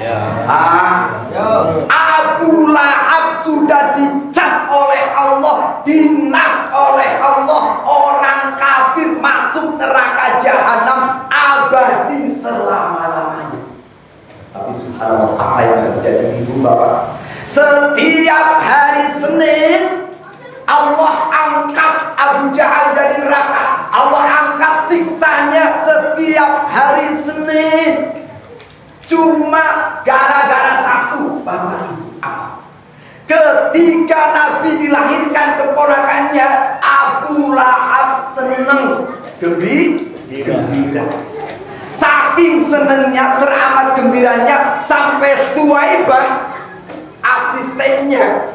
Ya. Abu Lahab sudah dicap oleh Allah, dinas oleh Allah, orang kafir masuk neraka jahanam abadi selama-lamanya. Tapi subhanallah, apa yang terjadi ibu bapak? Setiap hari Senin Allah angkat Abu Jahal dari neraka. Allah angkat siksanya setiap hari Senin. Cuma gara-gara satu, bapak ibu, apa? Ketika Nabi dilahirkan keponakannya, Abu Lahab seneng, gembira. Saking senengnya, teramat gembiranya, sampai Suwaibah asistennya,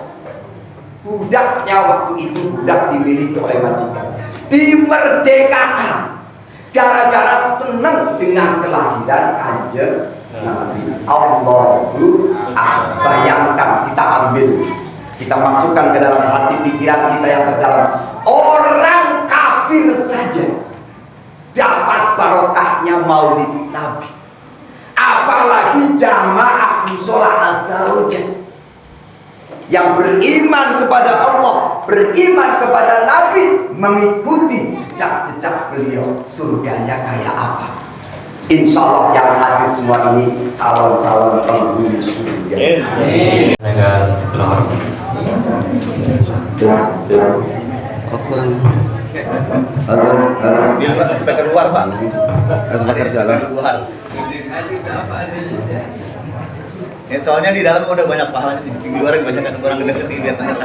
budaknya waktu itu, budak dimiliki oleh majikan, dimerdekakan gara-gara seneng dengan kelahiran Kanjeng Nabi. Allahu Akbar. Bayangkan, kita ambil, kita masukkan ke dalam hati pikiran kita yang terdalam. Orang kafir saja dapat barokahnya maulid Nabi, apalagi jamaah musola ad-darajat yang beriman kepada Allah, beriman kepada Nabi, mengikuti jejak-jejak beliau. Surganya kayak apa? Insya Allah yang hadir semua ini calon-calon penghuni surga. Dengan sebelah Kok kurang? Dia sampai keluar pak. Sampai jalan. Keluar. Ya, soalnya di dalam udah banyak pahalanya, di luar banyak kan kurang gede nih biar banyak.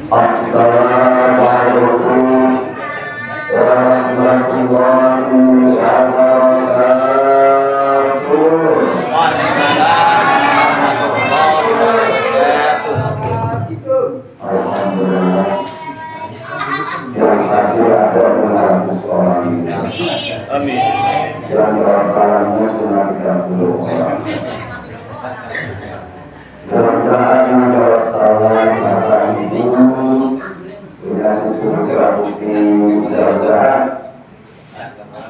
Assalamualaikum warahmatullahi wabarakatuh. Alhamdulillah. Yang hadir ada 200 orang ini. Amin. Yang perasaannya cuma 30 orang. Mudah-mudahan yang jawab salah Bapak Ibu punya cukup bukti. Mudah-mudahan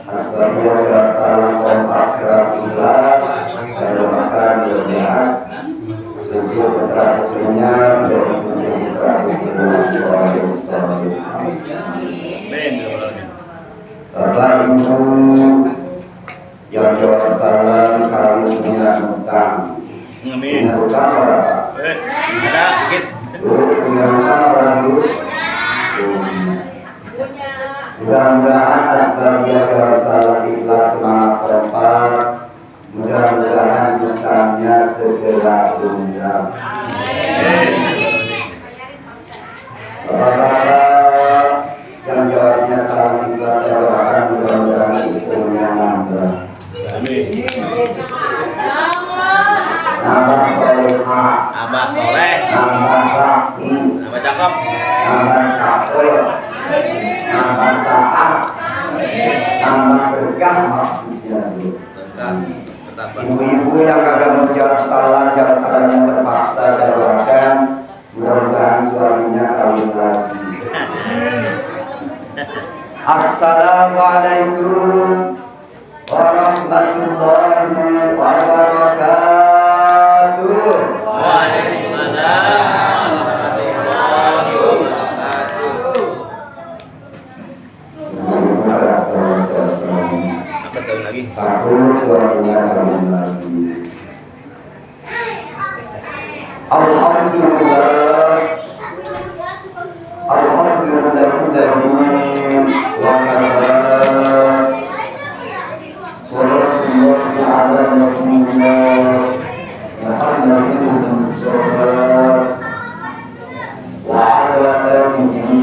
asbabnya jawab salah kontak keras ikhlas dan doakan mudah-mudahan cucu putra putrinya menjadi cucu putra putrinya soleh. Bapak Ibu yang jawab salah kami punya hutang. Amin. Punya hutang berapa? Ada dikit. Punya hutang orang dulu. Mudah-mudahan asbabnya jawab salah ikhlas semangat berempat. Mudah-mudahan hutangnya segera lunas. Bapak-bapak yang jawabnya salah ikhlas saya doakan mudah-mudahan istrinya nambah. Amin. Nambah solehah, Abah soleh. nambah rapi, Abah cakep. nambah cakep, nambah taat, nambah berkah maksudnya dulu. Tetap. Ibu-ibu yang kagak mau jawab salah, jawab salahnya terpaksa saya doakan mudah-mudahan suaminya kawin lagi. Assalamualaikum warahmatullahi wabarakatuh. Waalaikumsalam warahmatullahi wabarakatuh. Apa tahun lagi? Takut suaminya kawin lagi. Alhamdulillah. Alhamdulillahilladzi wa kafa. Sallallahu ala nabiyyina Muhammadin Mustafa wa ala alihi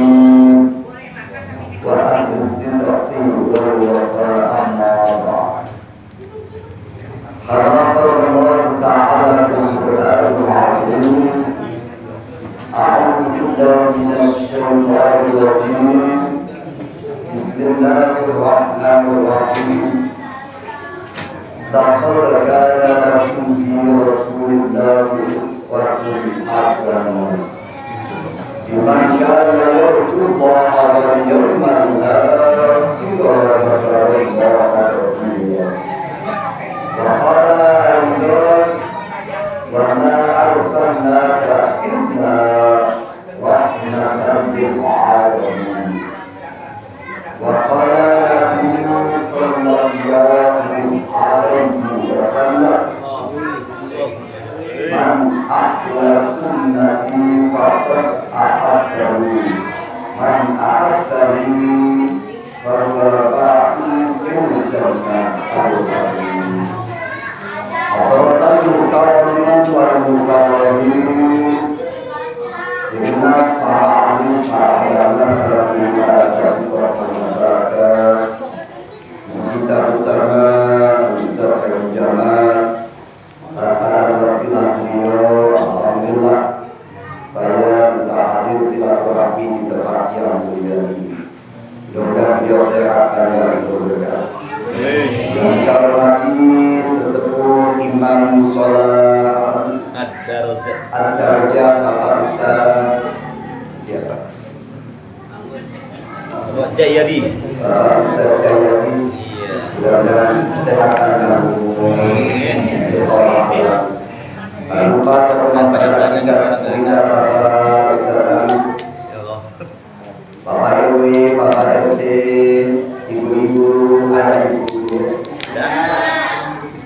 wa ahli sirati wal wafa amma ba'd. Allah Ta'ala fil Qur'anil Azim. أعوذ بالله من الشيطان الرجيم. بسم الله الرحمن الرحيم. لقد كان لكم في رسول الله أسوة حسنة لمن كان يرجو الله واليوم الآخر وقال النبي صلى الله عليه وسلم من أحيا سنتي فقد أحبني من أحبني فهو باقي في الجنة حضرة المكرمين والمكرمين segenap para alim, para ulama, para masyarakat kita bersama Ustaz Khairul Jamal antara wasilah beliau. Alhamdulillah saya bisa hadir silaturahmi di tempat yang mulia ini. Mudah-mudahan beliau sehat dan berkah. Yang kita hormati sesepuh Imam Sholat Ad-Darajat Bapak Ustaz siapa? Bapak Jayadi. Ustaz Jayadi. Mudah-mudahan sehat dan istiqomah. Tak lupa tokoh masyarakat kita sekitar Bapak Ustaz Amis, Bapak RW, Bapak RT, ibu-ibu, anak-ibu,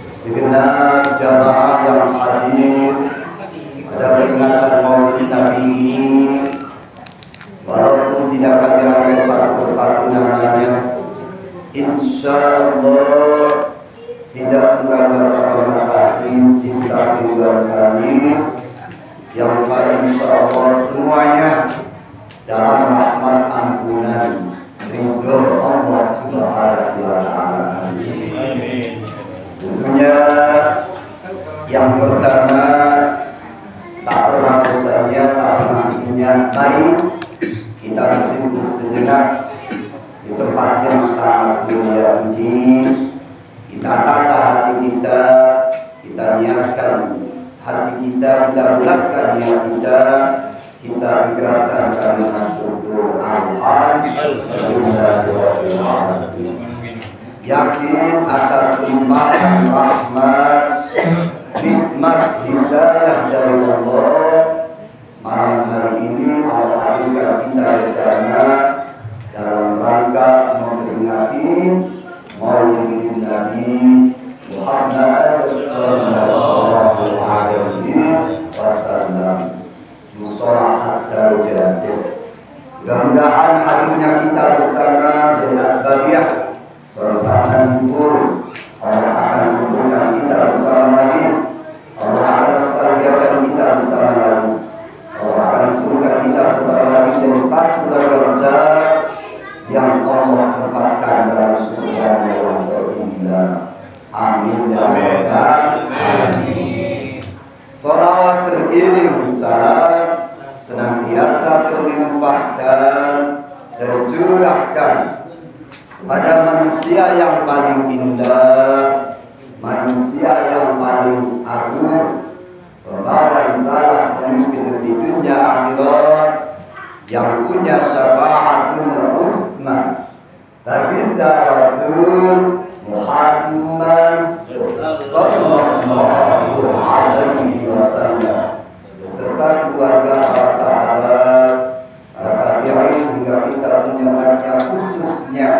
segenap jamaah yang hadir pada peringatan Maulid Nabi ini. Walaupun tidak kami rangkai satu persatu namanya, insya Allah tidak kurang rasa hormat hati, cinta keluarga kami yang insya Allah semuanya dalam rahmat ampunan ridho Allah Subhanahu wa Ta'ala. Tentunya yang pertama, tak pernah bosannya, tak pernah punya baik kita bersimpuh sejenak di tempat yang sangat mulia ini. Kita tata hati kita, kita niatkan hati kita, kita bulatkan niat kita, kita ikrarkan karena syukur alhamdulillah, yakin atas limpahan rahmat, nikmat hidayah dari Allah. Malam hari ini Allah hadirkan kita di sana dalam rangka memperingati Maulid Nabi Muhammad sallallahu alaihi wasallam. Musolat Ad-Darajat. Mudah-mudahan hadirnya kita bersama dari asbabiyah suasana syukur. Allah akan mengumpulkan kita bersama lagi. Allah akan nostalgiakan kita bersama lagi. Allah akan mengumpulkan kita bersama lagi dari satu keluarga besar yang Allah tempatkan dalam surga yang terindah. Amin ya rabbal alamin. Salawat teriring salam senantiasa terlimpahkan dan curahkan pada manusia yang paling indah, manusia yang paling agung, pembawa risalah pemimpin di dunia akhirat, yang punya syafaatul uthman, baginda Rasul Muhammad sallallahu alaihi wasallam beserta keluarga, para sahabat, para tabi'in hingga kita menyebutnya khususnya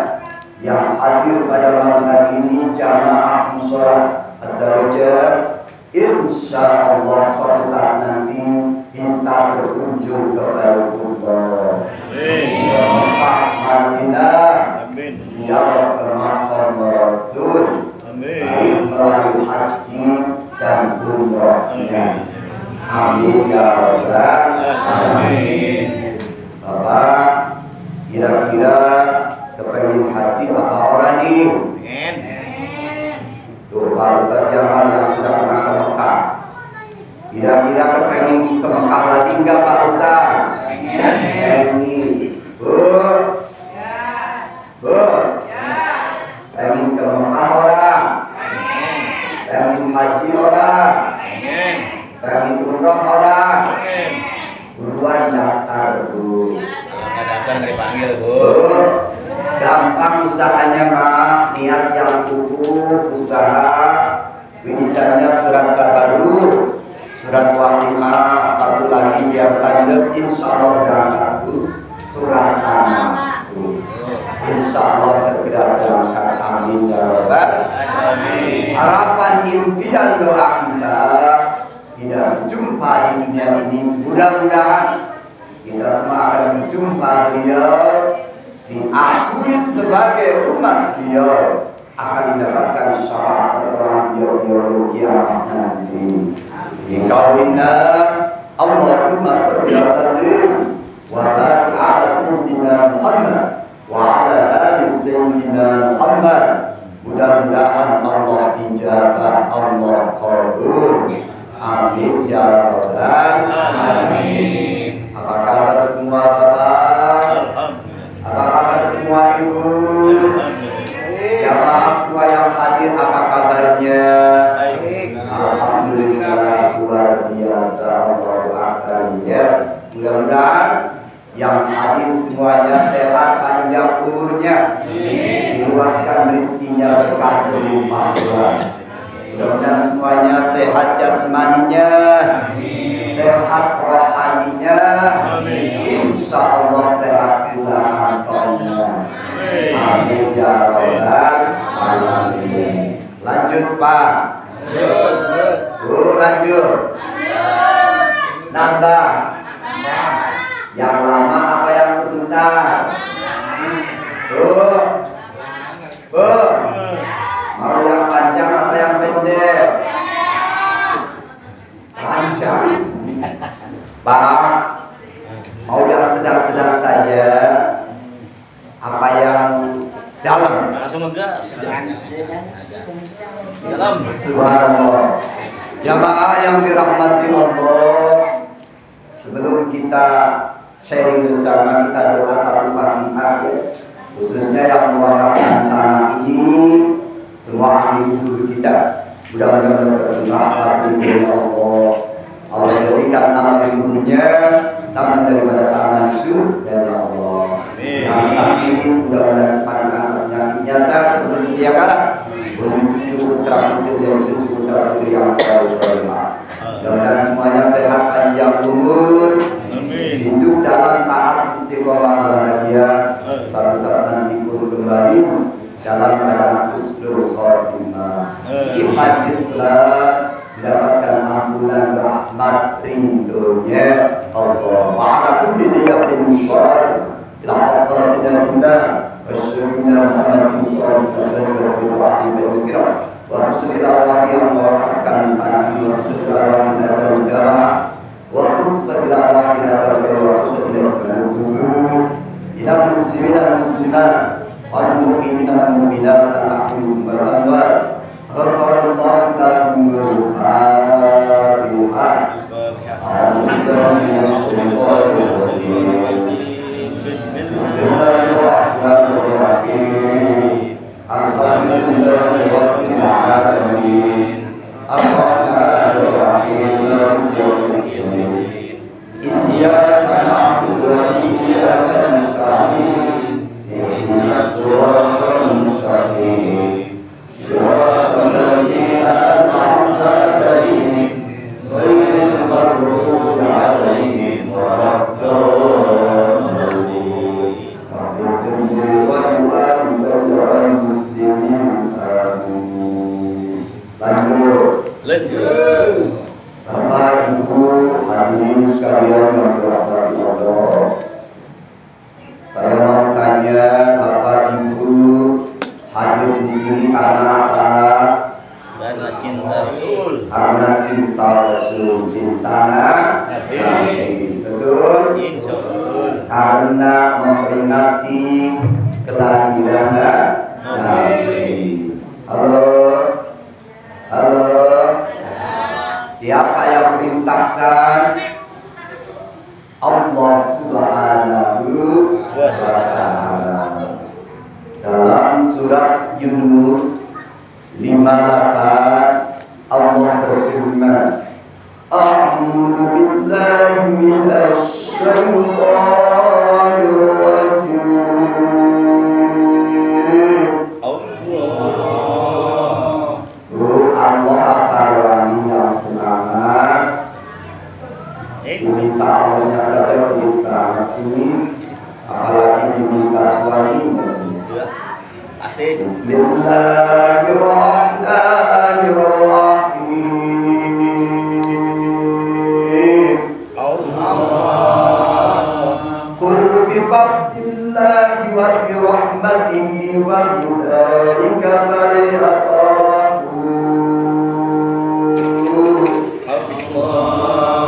yang hadir pada malam hari ini jamaah musholat Ad-Darajat. Insya Allah suatu saat nanti bisa berkunjung kepada Allah. Mekah, Madinah, ziarah ke makam Rasul, baik melalui haji dan umrahnya. Amin ya rabbal alamin. Bapak, kira-kira kepengen haji apa orang nih? Tuh Pak Ustaz Jamal yang sudah pernah ke Mekah. Kira-kira kepengen ke Mekah lagi enggak Pak Ustaz? Pengen. Pengen ke Mekah orang? Pengen haji orang? Pengen umroh orang? Buruan daftar Bu. Kalau daftar nggak dipanggil Bu. Gampang usahanya Mak, niat yang kukuh, usaha widitannya surat tabarruk, surat Waqiah, satu lagi biar tandas insya Allah berangkat surat tanah. insya Allah segera berangkat. Amin ya Rabbal alamin. Harapan impian doa kita tidak berjumpa di dunia ini, mudah-mudahan kita semua akan berjumpa beliau, diakui sebagai umat beliau, akan mendapatkan syafaat pertolongan beliau di kiamat nanti. Inna Allahumma sholli wa sallim wa barik ala sayyidina Muhammad wa ala ali sayyidina Muhammad. Mudah-mudahan Allah ijabah, Allah qabul. Amin ya rabbal alamin. Apa kabar semua Bapak? Apa kabar semua Ibu? Jamaah semua yang hadir, apa kabarnya? Alhamdulillah, luar biasa, Allahu akbar. Yes, mudah-mudahan yang hadir semuanya sehat, panjang umurnya, diluaskan rezekinya, berkah berlimpah ruah. Mudah-mudahan semuanya sehat jasmaninya, sehat rohaninya, insya Allah sehat pula kantongnya. Amin ya rabbal alamin. Lanjut Pak. Lanjut. Nambah. Yang lama apa yang sebentar? Mau yang panjang apa yang pendek? Panjang. Pak, mau yang sedang-sedang saja? Apa yang dalam? Langsung ngegas. Dalam. Subhanallah. Jamaah yang dirahmati Allah, sebelum kita sharing bersama, kita doa satu Fatihah, khususnya yang mewakafkan tanah ini, semua ahli guru kita. Mudah-mudahan berterima kasih Allah. Allah jadikan nama ibunya tangan daripada tangan surga Allah. Yang sakit mudah-mudahan cepat penyakitnya sehat seperti sedia kala. Cucu putra putri dan cucu putra putri yang selalu. Mudah-mudahan semuanya sehat, panjang umur, hidup dalam taat, istiqomah, bahagia, satu saat nanti pun kembali dalam keadaan husnul khotimah. Iman Islam mendapatkan ampunan rahmat rindunya Allah. Ma'ala kulli diyatin syar ila hadratina kita wasyurina Muhammadin sallallahu alaihi wasallam wa khususnya Allah yang mewakafkan tanah ini, khususnya Allah yang ada jamaah, wa khususnya Allah yang ada wa khususnya ila muslimin dan muslimat wal mu'minin dan mu'minat al-ahli wal amwat. Ghafarallahu lahum wal Fatihah. Bismillahirrahmanirrahim. Alhamdulillahi rabbil alamin. Ar-Rahmanir-Rahim. Maliki yaumiddin. Iyyaka na'budu wa iyyaka nasta'in. Ihdinas siratal mustaqim. Siratal ladzina an'amta 'alaihim ghairil maghdubi 'alaihim waladdallin. Lanjut. Bapak Ibu hadirin sekalian yang dirahmati Allah, saya mau tanya Bapak Ibu hadir di sini karena apa? Karena cinta Rasul. Karena cinta Rasul, cinta Nabi. Betul? Karena memperingati kelahiran Nabi. Halo. Siapa yang perintahkan? Allah Subhanahu wa ta'ala. Dalam surat Yunus 5:8 Allah berfirman, A'udzu billahi minasy syaithanir rajim. Allah apa yang semangat, diminta Allahnya saja kita ini, apalagi diminta suaminya. Asik. Bismillahirrahmanirrahim. Qul bi fadlillahi wa bi rahmatihi wa bidzalika falyafrahu.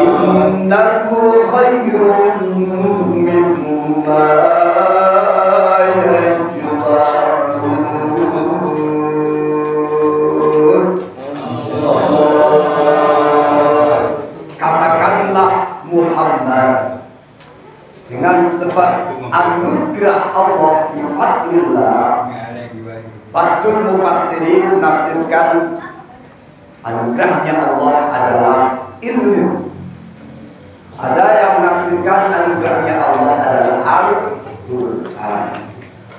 Innahu khairun mimma katakanlah Muhammad dengan sebab anugerah Allah bi fadlillah. Ba'dul mufassirin menafsirkan anugerahnya Allah adalah ilmu. Ada yang menafsirkan anugerahnya Allah adalah Al-Quran.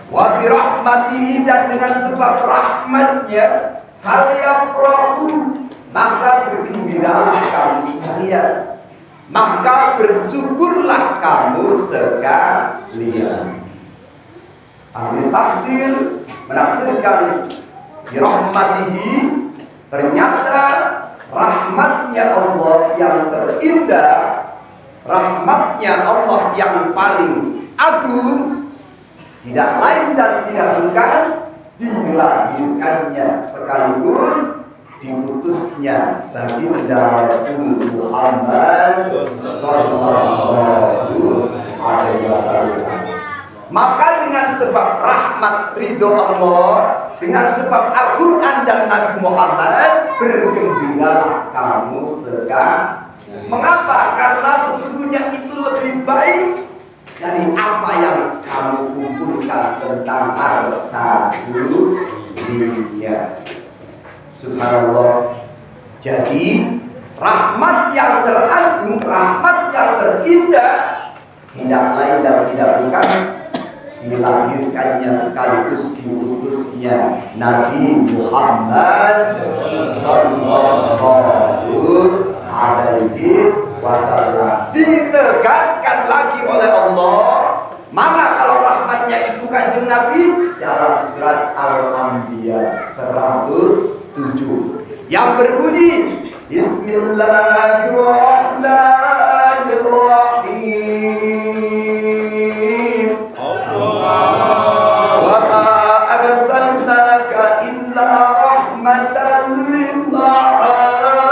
Wa bi rahmatihi, dan dengan sebab rahmatnya falyafrahu, maka bergembiralah kamu sekalian, maka bersyukurlah kamu sekalian. Ahli tafsir menafsirkan birahmatihi, ternyata rahmatnya Allah yang terindah, rahmatnya Allah yang paling agung, tidak lain dan tidak bukan dilahirkannya sekaligus diutusnya baginda Rasul Muhammad sallallahu alaihi wasallam. Maka dengan sebab rahmat ridho Allah, dengan sebab Al-Quran dan Nabi Muhammad, bergembiralah kamu sekarang. Mengapa? Karena sesungguhnya itu lebih baik dari apa yang kamu kumpulkan tentang harta dunia. Subhanallah. Jadi rahmat yang teragung, rahmat yang terindah, tidak lain dan tidak bukan dilahirkannya sekaligus diutusnya Nabi Muhammad sallallahu alaihi wasallam. Ditegaskan lagi oleh Allah, mana kalau rahmatnya itu kanjeng Nabi, dalam surat Al-Anbiya 107 yang berbunyi Bismillahirrahmanirrahim. Wa ma arsalnaka illa rahmatan lil alamin.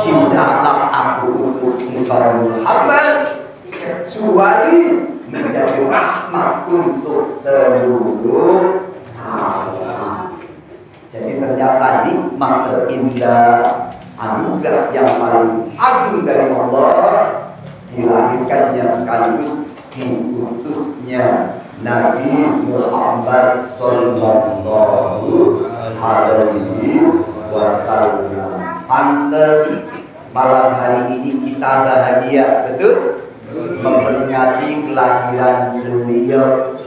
Tidaklah aku utus engkau Muhammad kecuali menjadi rahmat untuk seluruh alam. Jadi ternyata nikmat terindah, anugerah yang paling agung dari Allah, dilahirkannya sekaligus diutusnya Nabi Muhammad sallallahu alaihi wasallam. Pantes malam hari ini kita bahagia, betul? Memperingati kelahiran beliau.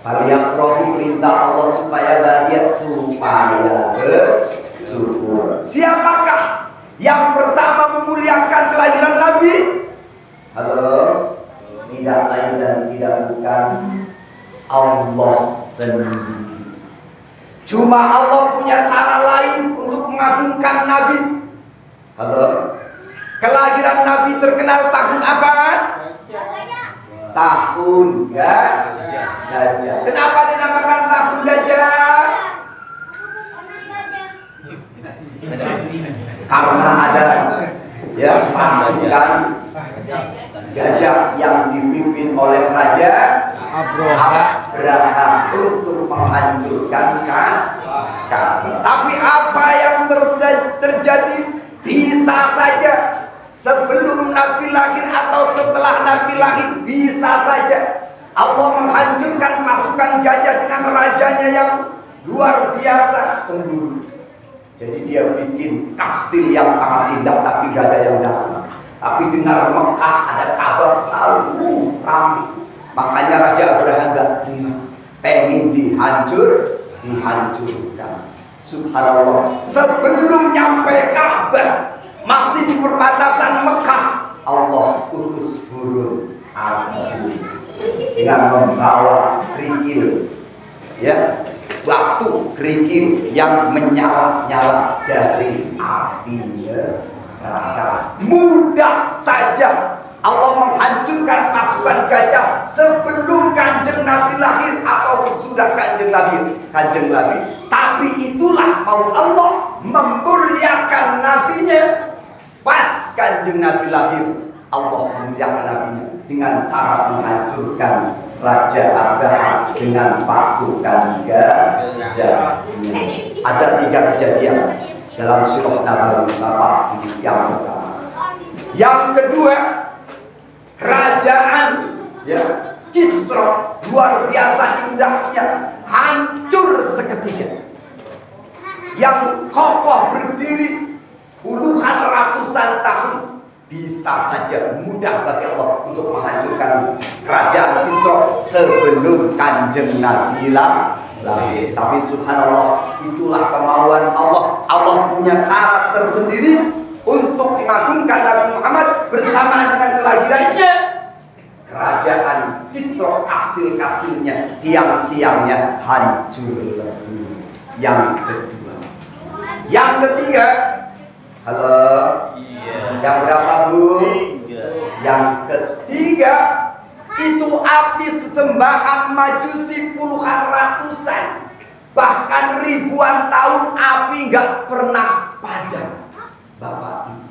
Falyafrahu, perintah Allah supaya bahagia, supaya bersyukur. Siapakah yang pertama memuliakan kelahiran Nabi? Halo? Tidak lain dan tidak bukan Allah sendiri. Cuma Allah punya cara lain untuk mengagungkan Nabi. Halo? Kelahiran Nabi terkenal tahun apa? Tahun gajah. Kenapa dinamakan tahun gajah? Karena ada ya pasukan gajah yang dipimpin oleh Raja Abraha untuk menghancurkan Ka'bah. Tapi apa yang terjadi? Bisa saja sebelum Nabi lahir atau setelah Nabi lahir, bisa saja Allah menghancurkan pasukan gajah dengan rajanya yang luar biasa cemburu. Jadi dia bikin kastil yang sangat indah tapi gak ada yang datang. Tapi dengar Mekah ada Ka'bah selalu ramai. Makanya Raja Abraham gak terima, pengen dihancurkan. Subhanallah, sebelum nyampe Ka'bah, masih di perbatasan Mekah, Allah utus burung api dengan membawa kerikil, ya, batu kerikil yang menyala-nyala dari api neraka. Mudah saja Allah menghancurkan pasukan gajah sebelum Kanjeng Nabi lahir atau sesudah Kanjeng Nabi. Tapi itulah mau Allah memuliakan nabinya. Pas Kanjeng Nabi lahir, Allah memuliakan nabinya dengan cara menghancurkan Raja Abraham dengan pasukan gajah. Ada 3 kejadian dalam surah Nabawi Bapak. Ini yang pertama. Yang kedua, kerajaan, ya, Kisra luar biasa indahnya hancur seketika. Yang kokoh berdiri puluhan ratusan tahun, bisa saja mudah bagi Allah untuk menghancurkan kerajaan Kisra sebelum Kanjeng Nabi lahir. Tapi subhanallah, itulah kemauan Allah. Allah punya cara tersendiri untuk mengagungkan Nabi Muhammad bersamaan dengan kelahirannya. Kerajaan Kisra, kastil-kastilnya, tiang-tiangnya hancur lebur. Yang kedua. Yang ketiga, halo, yang berapa Bu? Yang ketiga, itu api sesembahan Majusi puluhan ratusan, bahkan ribuan tahun api nggak pernah padam, Bapak Ibu.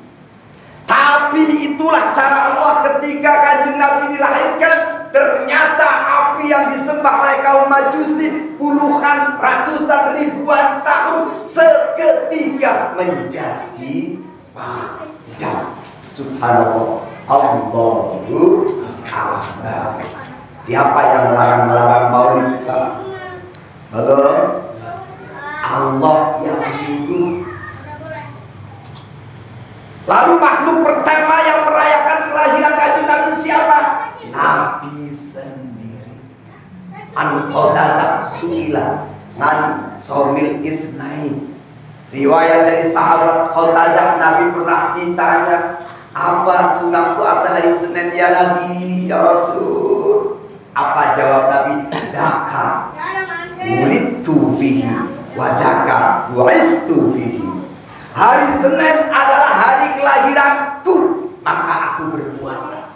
Tapi itulah cara Allah ketika Kanjeng Nabi dilahirkan. Ternyata api yang disembah oleh kaum Majusi puluhan ratusan ribuan tahun seketika menjadi padam. Subhanallah, Allahu Akbar. Siapa yang melarang maulid, Pak? Halo? Allah yang menyuruh. Lalu makhluk pertama yang merayakan kelahiran Kanjeng Nabi siapa? Nabi sendiri. An Qatadah suila an Somil Ithnain. Riwayat dari sahabat Qatadah, Nabi pernah ditanya, apa sunah puasa hari Senin ya Nabi, ya Rasul? Apa jawab Nabi? Daka wulidtu fihi wa daka bu'ithtu fihi. Hari Senin adalah hari kelahiranku, maka aku berpuasa.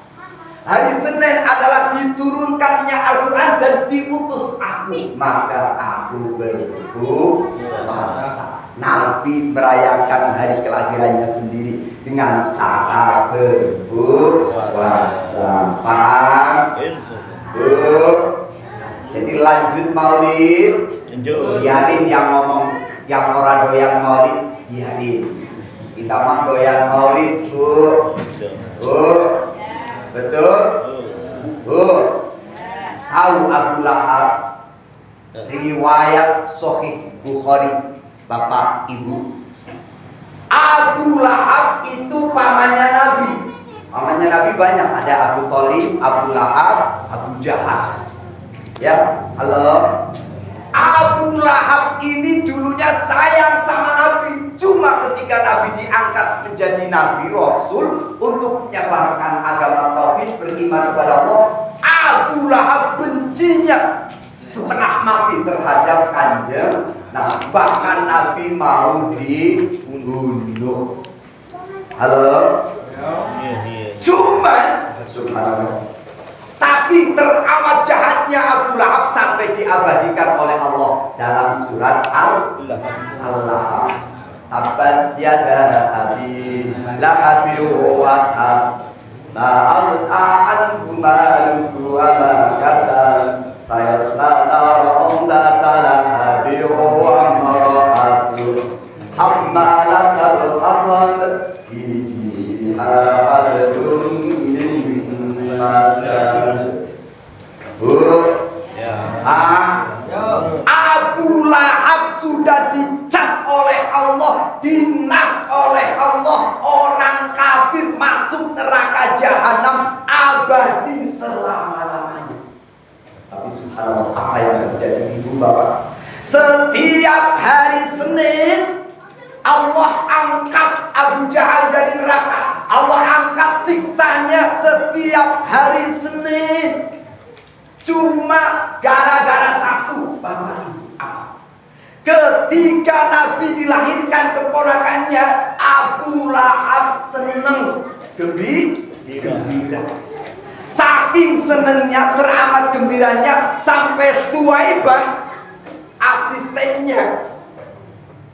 Hari Senin adalah diturunkannya Al-Quran dan diutus aku, maka aku berpuasa. Nabi merayakan hari kelahirannya sendiri dengan cara berpuasa. Paham? Jadi lanjut maulid. Biarin yang ngomong, yang orang doyan maulid, biarin. Kita mah doyan maulid, Bu. Betul? Tahu Abu Lahab? Riwayat Sahih Bukhari, Bapak Ibu. Abu Lahab itu pamannya Nabi. Pamannya Nabi banyak, ada Abu Thalib, Abu Lahab, Abu Jahal. Ya, halo. Abu Lahab ini dulunya sayang sama Nabi. Cuma ketika Nabi diangkat menjadi Nabi Rasul untuk menyebarkan agama tauhid, beriman kepada Allah, Abu Lahab bencinya setengah mati terhadap Kanjeng. Nah, bahkan Nabi mau dibunuh. Halo. Cuma subhanallah, saking teramat jahatnya Abu Lahab sampai diabadikan oleh Allah dalam surat Al-Lahab. Tabbat yada abi lahabi wa tab, ma aghnā anhu maluhu wa ma kasab, sayasla naran dhata lahabi wa imra'atuhu hammalatal hatab, fi jidiha hablum min masad. Abu Lahab sudah dicap oleh Allah, dinas oleh Allah, orang kafir masuk neraka jahanam abadi selama-lamanya. Tapi subhanallah, apa yang terjadi ibu bapak? Setiap hari Senin Allah angkat Abu Jahal dari neraka. Allah angkat siksanya setiap setiap hari Senin. Cuma gara-gara satu, Bapak Ibu, apa? Ketika Nabi dilahirkan keponakannya, Abu Lahab seneng, gembira. Saking senengnya, teramat gembiranya, sampai Suwaibah, asistennya,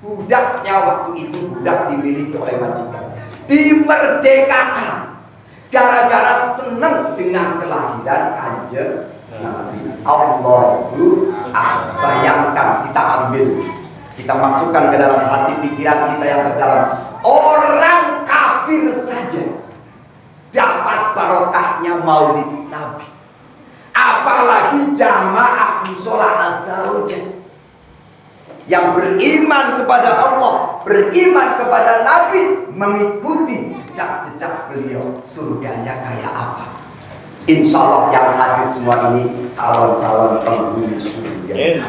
budaknya waktu itu, budak dimiliki oleh majikan, dimerdekakan gara-gara seneng dengan kelahiran Kanjeng Nabi. Allahu Akbar. Bayangkan, kita ambil, kita masukkan ke dalam hati pikiran kita yang terdalam. Orang kafir saja dapat barokahnya maulid Nabi, apalagi jamaah musola ad-darajat yang beriman kepada Allah, beriman kepada Nabi, mengikuti jejak-jejak beliau. Surganya kayak apa? Insya Allah yang hadir semua ini calon-calon penghuni surga.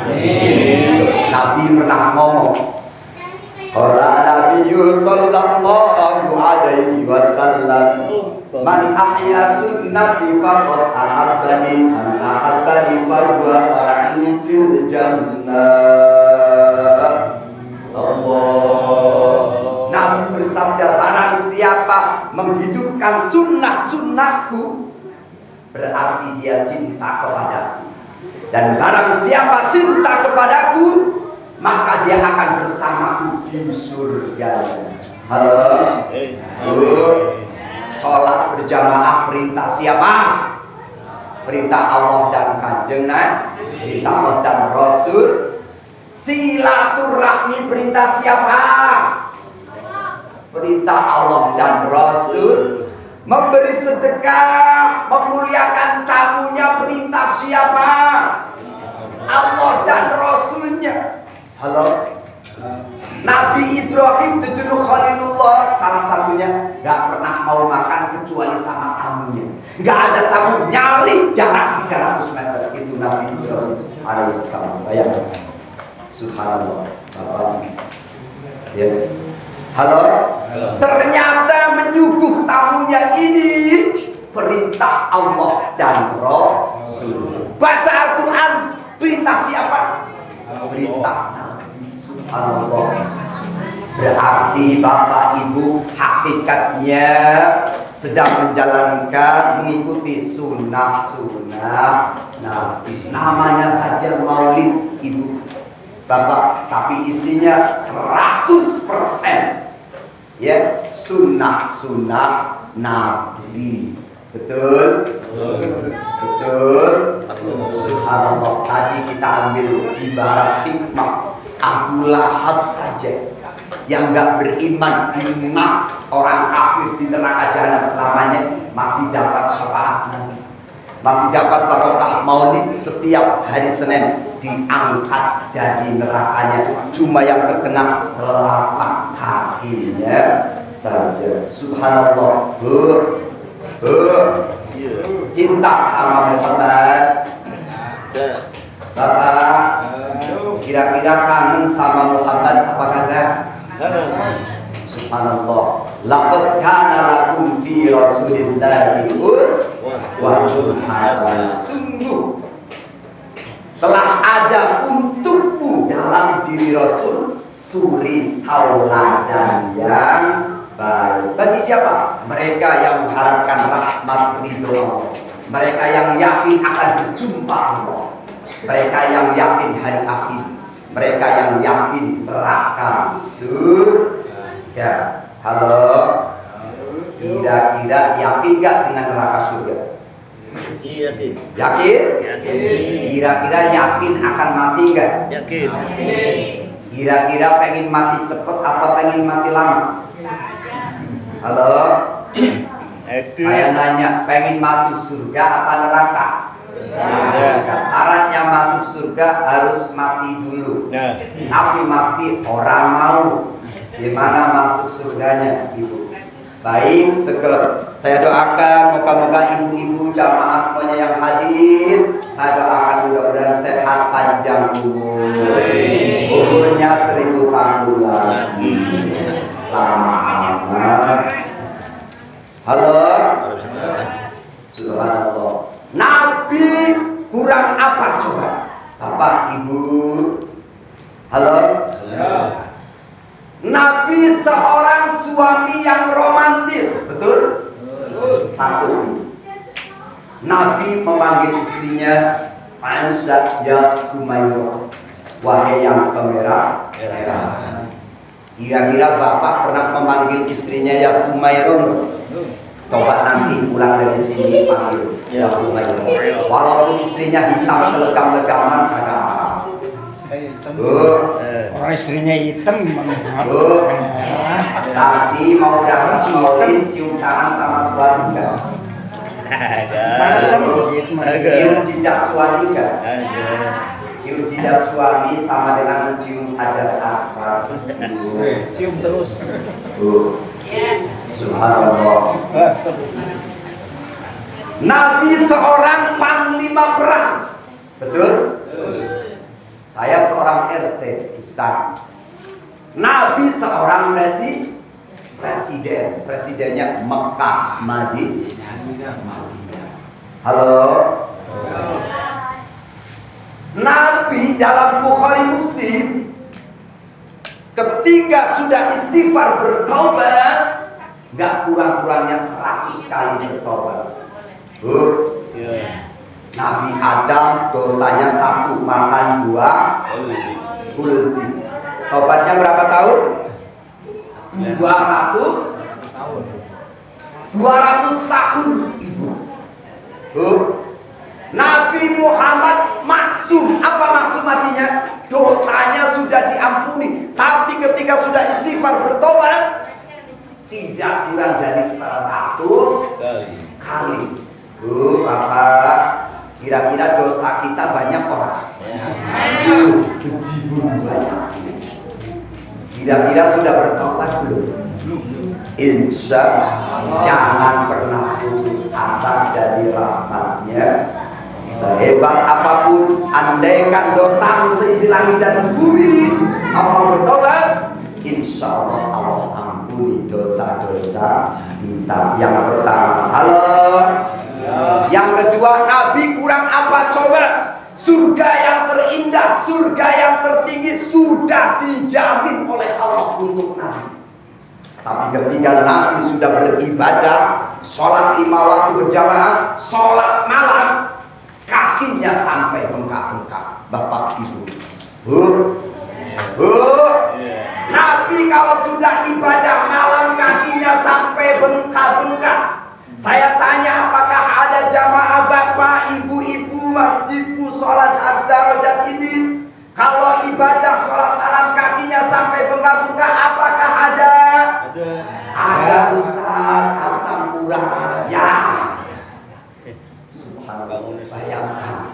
Nabi pernah ngomong, qala Nabi sallallahu alaihi wasallam, man ahya sunnati faqad ahabbani, man ahabbani fa huwa ma'in fil jannah. Allah. Nabi bersabda, barang siapa menghidupkan sunnah-sunnahku, berarti dia cinta kepadaku. Dan barang siapa cinta kepadaku, maka dia akan bersamaku di surga. Halo. Sholat berjamaah perintah siapa? Perintah Allah dan Kanjeng Nabi, perintah Allah dan Rasul. Silaturahmi perintah siapa? Perintah Allah dan Rasul. Memberi sedekah, memuliakan tamunya, perintah siapa? Allah dan Rasulnya. Halo. Nabi Ibrahim jejenuh Khalilullah, salah satunya gak pernah mau makan kecuali sama tamunya. Gak ada tamu, nyari jarak 300 meter. Itu Nabi Ibrahim alaihissalam. Bayangkan. Subhanallah. Bapak. Ya. Halo? Ternyata menyuguh tamunya ini perintah Allah dan Rasul. Baca Al-Quran, perintah siapa? Perintah Nabi. Subhanallah. Berarti Bapak Ibu hakikatnya sedang menjalankan, mengikuti sunnah-sunnah Nabi. Namanya saja maulid Ibu Bapak, tapi isinya 100% ya sunnah-sunnah Nabi. Betul? Betul? Subhanallah. Tadi kita ambil ibarat hikmah. Abu Lahab saja yang gak beriman, dinas orang kafir di neraka jahanam selamanya, masih dapat syafaat Nabi, masih dapat barokah maulid. Setiap hari Senin diangkat dari nerakanya, cuma yang terkena telapak kakinya saja. Subhanallah. Cinta sama Muhammad. Bapak, kira-kira kangen sama Muhammad apa kagak? Subhanallah. Laqad kana lakum fi Rasulillahi uswatun hasanah. Sungguh telah ada untukmu dalam diri Rasul suri tauladan yang baik. Bagi siapa? Mereka yang mengharapkan rahmat ridho Allah, mereka yang yakin akan berjumpa Allah, mereka yang yakin hari akhir, mereka yang yakin neraka surga. Halo, kira-kira yakin gak dengan neraka surga? Yakin. Yakin? Kira-kira yakin akan mati gak? Yakin. Kira-kira pengen mati cepet apa pengen mati lama? Halo? Saya nanya, pengen masuk surga apa neraka? Syaratnya masuk surga harus mati dulu. Tapi mati orang mau. Gimana masuk surganya, Ibu? Baik, saya doakan moga-moga ibu-ibu jamaah semuanya yang hadir, saya doakan mudah-mudahan sehat panjang umur, umurnya 1000 tahun lagi. Lama. Halo. Subhanallah. Nabi kurang apa coba? Bapak, Ibu. Halo? Nabi seorang suami yang romantis, betul? Satu. Nabi memanggil istrinya Aisyah ya Humairah, wahai yang pemerah. Kira-kira Bapak pernah memanggil istrinya ya Humairah? Coba nanti pulang dari sini panggil ya Humairah. Walaupun istrinya hitam kelegam-legaman kagak apa-apa. Orang istrinya hitam gimana? Tadi mau berangkat maulid cium tangan sama suami kan? Cium jejak suami kan? Cium jejak suami sama dengan mencium hajar aswad. Cium terus. Subhanallah. Nabi seorang panglima perang, betul? Saya seorang RT, Ustaz. Nabi seorang presiden, presidennya Mekah, Madinah. Halo. Nabi dalam Bukhari Muslim ketika sudah istighfar bertobat, nggak kurang-kurangnya 100 kali bertobat. Nabi Adam dosanya 1, makan 2 kulti. Tobatnya berapa tahun? 200 tahun, Ibu. Nabi Muhammad maksum. Apa maksum artinya? Dosanya sudah diampuni, tapi ketika sudah istighfar bertobat tidak kurang dari 100 kali. Bapak, kira-kira dosa kita banyak orang? Kejibun banyak. Kira-kira sudah bertobat belum? Insya Allah. Jangan pernah putus asa dari rahmatnya. Sehebat apapun, andaikan dosamu seisi langit dan bumi, Allah bertobat, insya Allah Allah ampuni dosa-dosa kita. Yang pertama, halo. Yang kedua, Nabi kurang apa coba? Surga yang terindah, surga yang tertinggi sudah dijamin oleh Allah untuk Nabi. Tapi ketika Nabi sudah beribadah, sholat 5 waktu berjamaah, sholat malam, kakinya sampai bengkak-bengkak. Bapak Ibu, Nabi kalau sudah ibadah malam kakinya sampai bengkak-bengkak. Saya tanya, apakah ada jamaah bapak, ibu-ibu masjidku sholat ad-darajat ini? Kalau ibadah sholat malam kakinya sampai bengkak-bengkak, apakah ada? Ada Ustaz, asam urat. Ya. Subhanallah. Bayangkan,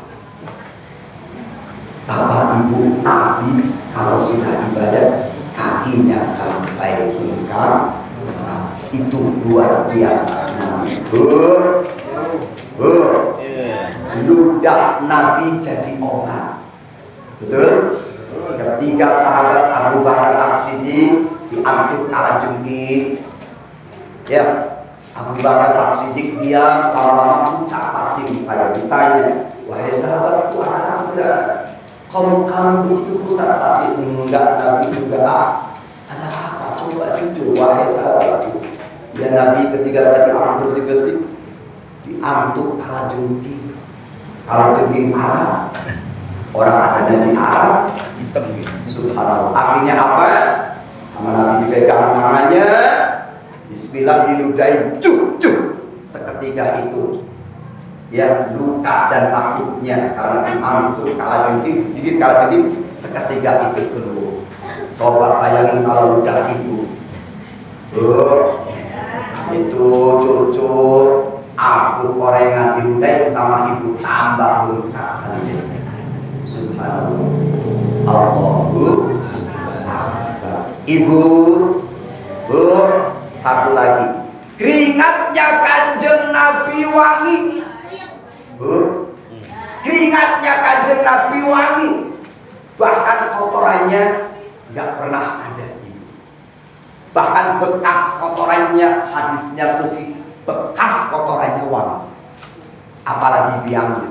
bapak ibu Nabi kalau sudah ibadah kakinya sampai bengkak, itu luar biasa. Ludah Nabi jadi obat. Betul? Ketika sahabat Abu Bakar As-Siddiq diangkut kalajengking, ya, Abu Bakar As-Siddiq dia lama-lama ucap pasing pada ditanya, wahai sahabat, kamu begitu pusat pasing? Enggak, Nabi juga. Ada apa? Coba jujur, wahai sahabatku. Ya Nabi, ketika tadi aku bersih-bersih diantuk kalajengking Arab. Orang ada di Arab hitam gitu. Subhanallah. Akhirnya apa? Sama Nabi dipegang tangannya, bismillah diludahi, cuk. Seketika itu ya luka dan akutnya karena diantuk kalajengking, digigit kalajengking, seketika itu sembuh. Coba bayangin kalau ludah ibu. Itu cucu aku korengan diludahi sama ibu tambah bengkak. Subhanallah. Allahu Akbar. Ibu, satu lagi. Keringatnya Kanjeng Nabi wangi. Keringatnya Kanjeng Nabi wangi. Bahkan kotorannya nggak pernah ada. Bahkan bekas kotorannya, hadisnya Sufi, bekas kotorannya wangi. apalagi biangnya.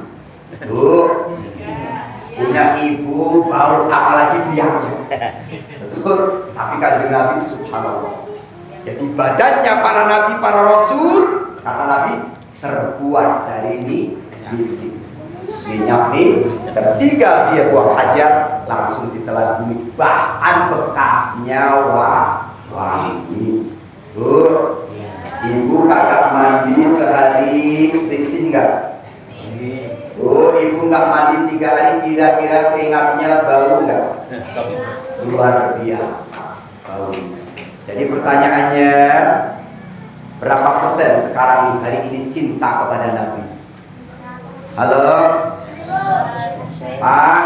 Tuh, punya ibu bau apalagi biangnya. Betul. Tapi kanjeng Nabi subhanallah. Jadi badannya para nabi, para rasul, kata Nabi, terbuat dari misi. Minyak nih, ketika dia buang hajat langsung ditelan bumi, bahkan bekasnya wangi. Ibu kagak mandi sehari risih enggak? Ibu nggak mandi 3 hari, kira-kira keringatnya bau nggak? Luar biasa bau. Jadi pertanyaannya, berapa persen sekarang hari ini cinta kepada Nabi? Halo? Pak?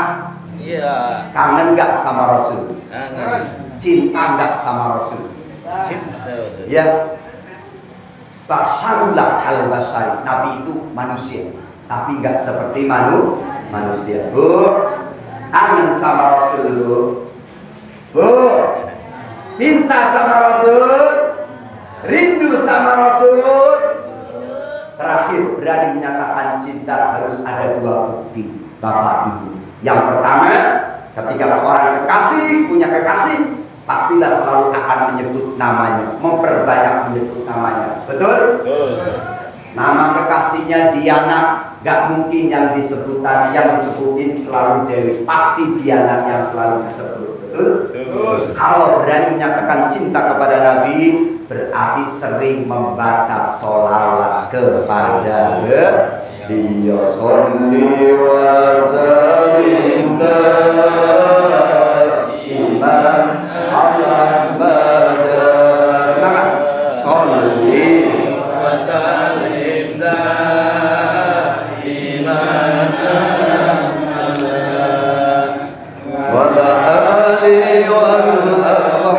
Iya. Kangen nggak sama Rasul? Cinta nggak sama Rasul? Ya. Basarullah al-basari. Nabi itu manusia, tapi nggak seperti manusia. Kangen sama Rasul lu? Cinta sama Rasul? Rindu sama Rasul? Terakhir, berani menyatakan cinta harus ada 2 bukti, Bapak Ibu. Yang pertama, ketika seorang kekasih punya kekasih, pastilah selalu akan menyebut namanya, memperbanyak menyebut namanya. Betul? Nama kekasihnya Diana, gak mungkin yang disebutin selalu Dewi, pasti Diana yang selalu disebut. Betul? Kalau berani menyatakan cinta kepada Nabi, berarti sering membaca sholawat kepada Dia. Sholli wa sallim daiman ala bada. Semangat. Sholli wa sallim daiman wa ala alihi wal ashab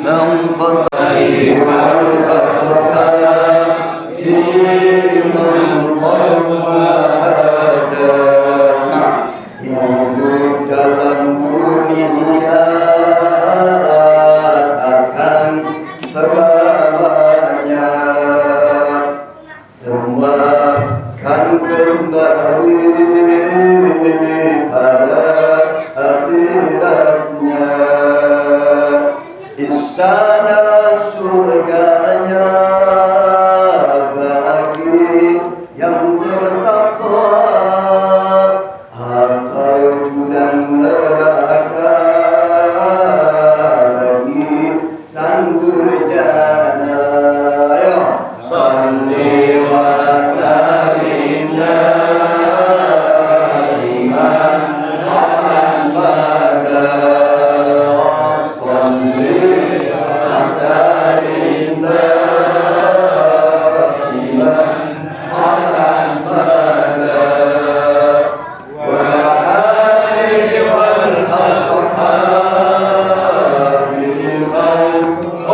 man qadai wal ashab hidup dalam dunia akan selamanya, semua kan kembali pada akhiratnya. Istana surganya bagi yang bertakwa, atau jurang neraka bagi sang durjana. Sholli wa sallim daiman ala bada. Sholli wa sallim daiman ala bada wa alihi wal ashabi liman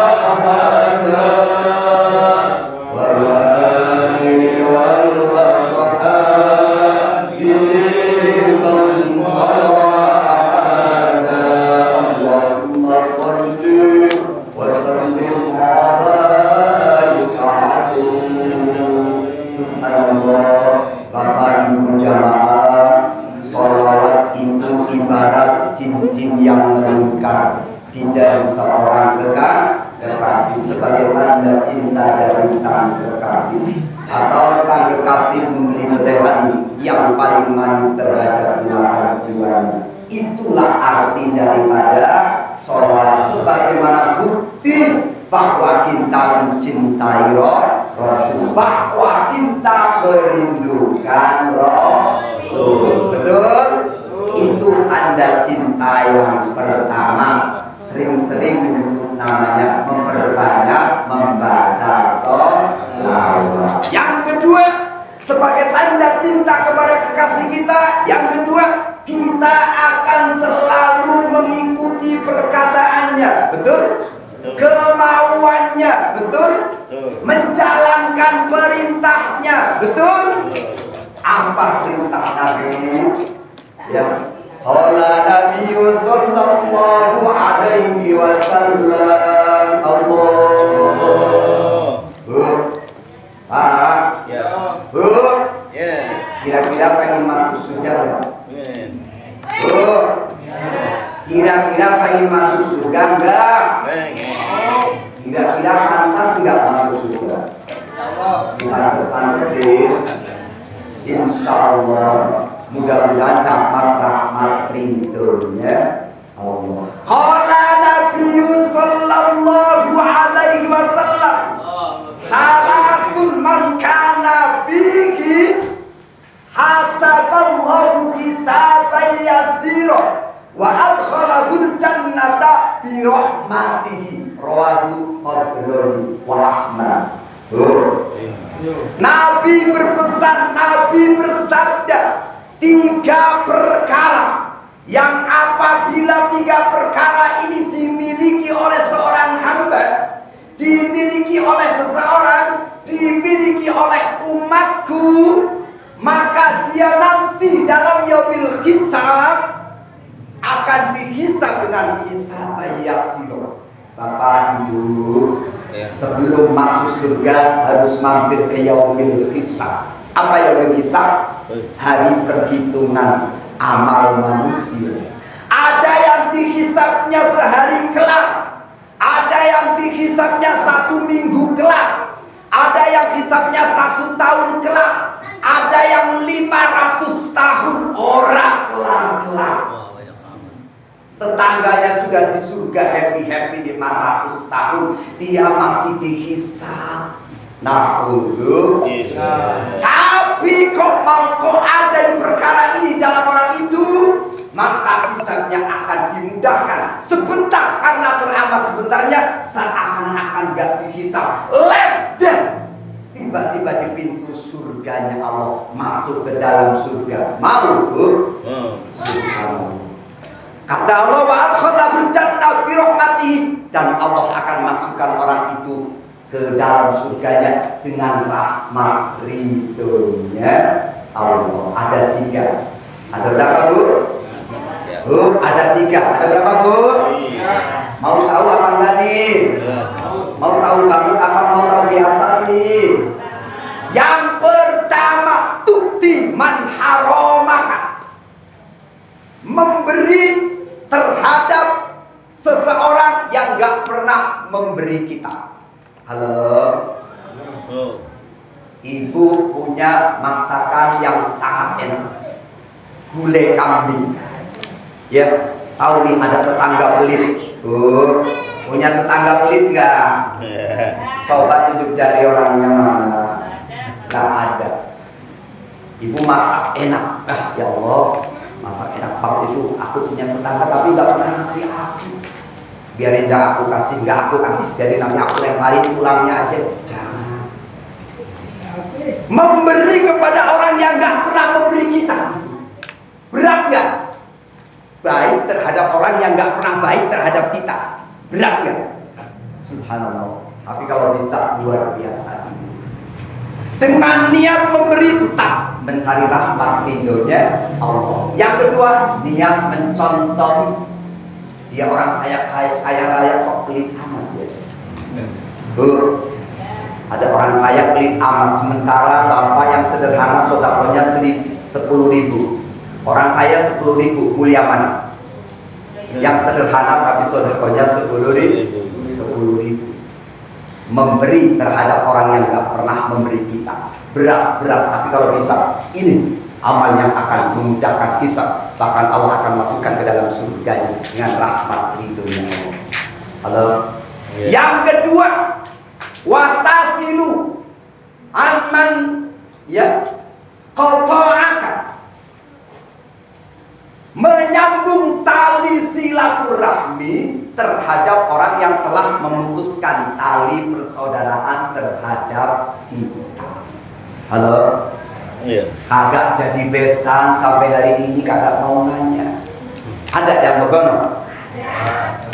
qadada wa alihi wal ashabi liman qadada. Allahumma shalli wa sallim wa barik alaihi. Subhanallah. Bapak Ibu jamaah, sholawat itu ibarat cincin yang melingkar di jari seorang kekasih sebagai tanda cinta dari sang kekasih, atau sang kekasih membeli belahan yang paling manis terhadap belahan jiwanya. Itulah arti daripada sholawat, sebagaimana bukti bahwa kita mencintai Rasul, bahwa kita merindukan Rasul. Betul? Itu tanda cinta yang pertama. Sering-sering menyebut namanya, memperbanyak membaca sholawat. Yang kedua, sebagai tanda cinta kepada kekasih kita, yang kedua, kita akan selalu mengikuti perkataannya. Betul? Kemauannya. Betul? Menjalankan perintahnya. Betul? Apa perintah Nabi? Ya. Qala Nabi sallallahu alaihi wasallam, Allah Pak, Ya. Bu, Ya. kira-kira pengen masuk surga nggak? Amin. Bu, kira-kira pengen masuk surga nggak? Pengen. Kira-kira pantas nggak masuk surga? Pantas-pantasin. Insya Allah, mudah-mudahan dapat rahmat ridhonya Allah. Qala Nabi sallallahu alaihi wasallam, salatun man kana fihi hasaballahu hisaban yasira wa adkhalahul jannata bi rahmatihi rawahu Tabrani wa Ahmad. Nabi berpesan, Nabi bersabda, 3 perkara yang apabila 3 perkara ini dimiliki oleh seorang hamba, dimiliki oleh seseorang, dimiliki oleh umatku, maka dia nanti dalam yaumil hisab akan dihisab dengan hisab yasiro. Bapak Ibu, sebelum masuk surga harus mampir ke yaumil hisab. Apa yaumil hisab? Hari perhitungan amal manusia. Ada yang dihisabnya sehari kelar, ada yang dihisabnya 1 minggu kelar, ada yang hisabnya 1 tahun kelar, ada yang 500 tahun orang kelar-kelar. Tetangganya sudah di surga happy-happy 500 tahun, dia masih dihisab. Nah, tapi kok ada di perkara ini dalam orang itu, maka hisabnya akan dimudahkan sebentar, karena teramat sebentarnya seakan-akan gak dihisab. Ledah, tiba-tiba di pintu surganya Allah, masuk ke dalam surga. Mau, Bu? Subhanallah. Kata Allah, wa adkhalahul jannah bi rahmatihi, dan Allah akan masukkan orang itu ke dalam surganya dengan rahmat ridhonya Allah. Ada 3. Ada berapa, Bu? Bu, ada 3. Ada berapa, Bu? Mau tahu apa enggak nih? Mau tahu banget apa mau tahu biasa nih? Yang pertama, tukti man haramaka, memberi terhadap seseorang yang gak pernah memberi kita. Halo, Ibu punya masakan yang sangat enak, gulai kambing. Ya, tahu nih ada tetangga pelit. Bu, punya tetangga pelit nggak? Coba tunjuk jari orangnya mana? Nggak ada. Ibu masak enak. Ya Allah, masak enak banget itu. Aku punya tetangga tapi nggak pernah ngasih aku. Biarin dah aku kasih, nggak aku kasih. Jadi nanti aku lemparin pulangnya aja. Jangan. Memberi kepada orang yang nggak pernah memberi kita, berat nggak? Baik terhadap orang yang nggak pernah baik terhadap kita, berat nggak? Subhanallah. Tapi kalau bisa luar biasa. Dengan niat memberi tetap mencari rahmat ridhonya Allah. Yang kedua, niat mencontohi. Dia orang kaya raya kok pelit amat ya. Bu, ada orang kaya pelit amat, sementara bapak yang sederhana sodakonya 10.000. Orang kaya 10.000, mulia mana? Yang sederhana tapi sodakonya 10.000. Memberi terhadap orang yang gak pernah memberi kita, berat, tapi kalau bisa, ini amal yang akan memudahkan hisab. Bahkan Allah akan masukkan ke dalam surganya dengan rahmat ridhonya. Halo. Yang kedua, watasilu aman ya qata'aka, menyambung tali silaturahmi terhadap orang yang telah memutuskan tali persaudaraan terhadap kita. Halo. Iya. Kagak jadi besan sampai hari ini, kagak mau nanya. Ada yang begono?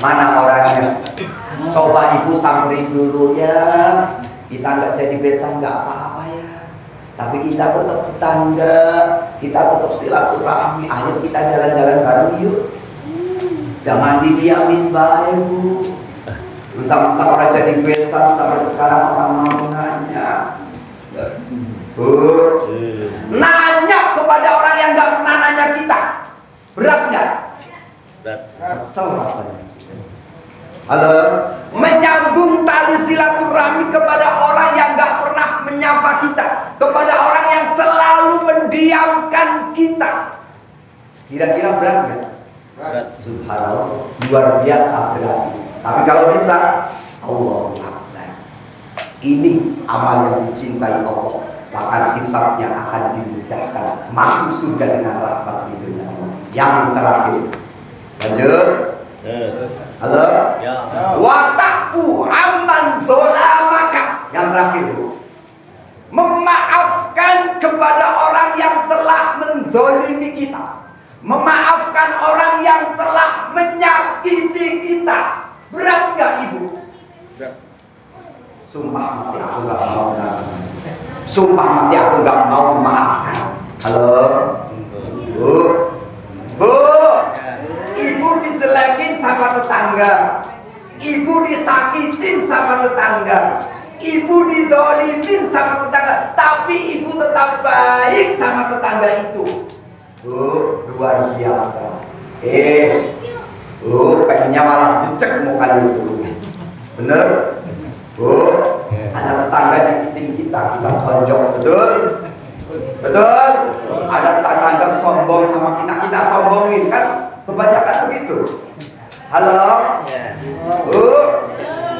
Mana orangnya? Coba ibu samperin dulu ya. Kita nggak jadi besan nggak apa-apa ya. Tapi kita tetap tetangga, kita tetap silaturahmi. Ayo kita jalan-jalan bareng yuk. Jangan didiamin baik, Bu. Mentang-mentang orang jadi besan sampai sekarang orang mau nanya. Bu, nanya kepada orang yang nggak pernah nanya kita, berat nggak? Kesel rasanya. Halo, menyambung tali silaturahmi kepada orang yang nggak pernah menyapa kita, kepada orang yang selalu mendiamkan kita. Kira-kira berat nggak? Berat. Subhanallah, luar biasa berat. Tapi kalau bisa, Allah Akbar. Ini amal yang dicintai Allah. Bahkan hisabnya akan dimudahkan, masuk surga dengan rahmat ridhonya Allah. Yang terakhir, lanjut. Halo. Wa ta'fu amman dzalamaka. Yang terakhir, Bu. Memaafkan kepada orang yang telah menzalimi kita. Memaafkan orang yang telah menyakiti kita. Berat gak, Ibu? Berat. Sumpah mati aku gak mau memaafkan. Sumpah mati aku gak mau memaafkan. Halo. Bu. Bu. Ibu dijelekin sama tetangga. Ibu disakitin sama tetangga. Ibu didolimin sama tetangga. Tapi ibu tetap baik sama tetangga itu. Bu, luar biasa. Bu, pengennya malah jecek muka itu. Bener? Bu, ada tetangga nyakitin kita tonjok, betul? Betul? Ada tetangga sombong sama kita sombongin, kan? Kebanyakan begitu. Halo? Bu,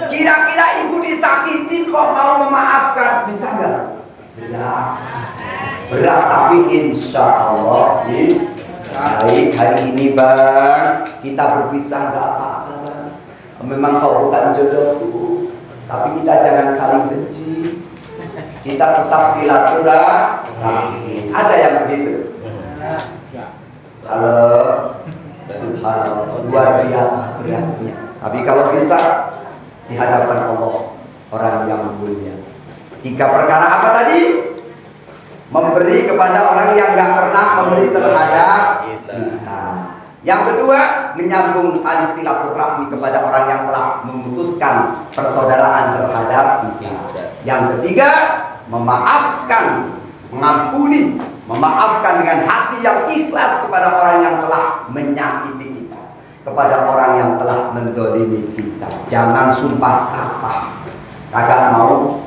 kira-kira ibu disakitin kok mau memaafkan, bisa nggak? Berat, tapi insya Allah baik. Hari ini Bang, kita berpisah nggak apa-apa Bang. Memang kau bukan jodohku, tapi kita jangan saling benci. Kita tetap silaturahmi. Ada yang begitu? Halo, subhanallah, luar biasa beratnya. Tapi kalau bisa di hadapan Allah, orang yang mulia. 3 perkara apa tadi? Memberi kepada orang yang gak pernah memberi terhadap kita. Yang kedua, menyambung tali silaturahmi kepada orang yang telah memutuskan persaudaraan terhadap kita. Yang ketiga, memaafkan, mengampuni, memaafkan dengan hati yang ikhlas kepada orang yang telah menyakiti kita, kepada orang yang telah mendolimi kita. Jangan sumpah serapah. Kagak mau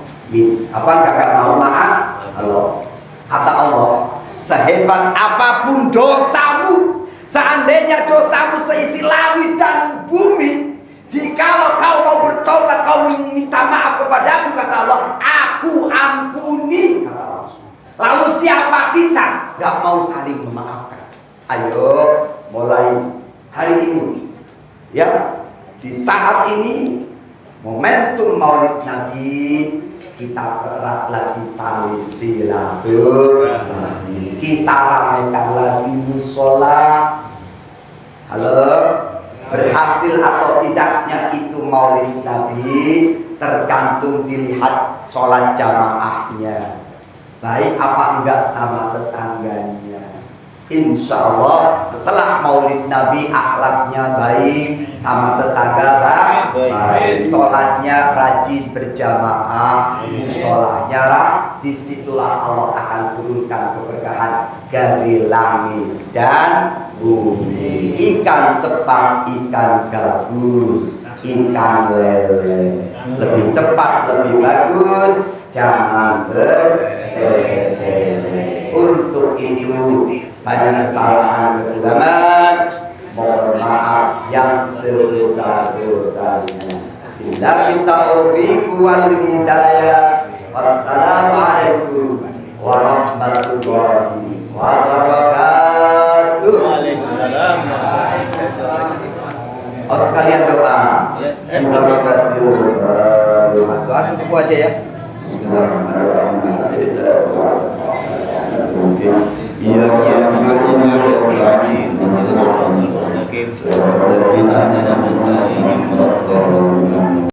maaf. Halo. Kata Allah, sehebat apapun dosamu, seandainya dosamu seisi langit dan bumi, jikalau kau mau bertobat, kau minta maaf kepadaku, kata Allah, aku ampuni, kata Allah. Lalu siapa kita gak mau saling memaafkan? Ayo mulai hari ini, ya, di saat ini momentum Maulid Nabi, kita erat lagi tali silaturahmi, kita ramaikan lagi musola. Halo, berhasil atau tidaknya itu Maulid Nabi tergantung dilihat sholat jamaahnya, baik apa enggak sama tetangganya. Insya Allah setelah Maulid Nabi akhlaknya baik, sama tetangga baik, sholatnya rajin berjamaah, musolahnya disitulah Allah akan turunkan keberkahan dari langit dan bumi. Ikan sepat, ikan gabus, ikan lele, lebih cepat, lebih bagus, jangan bertele-tele. Untuk itu banyak kesalahan kekurangan, mohon maaf yang sebesar-besarnya. Billahi taufiq wal hidayah. Wassalamualaikum warahmatullahi wabarakatuh. Waalaikumsalam. Oh, sekalian doa. Doa cukup aja ya. Bismillahirrahmanirrahim.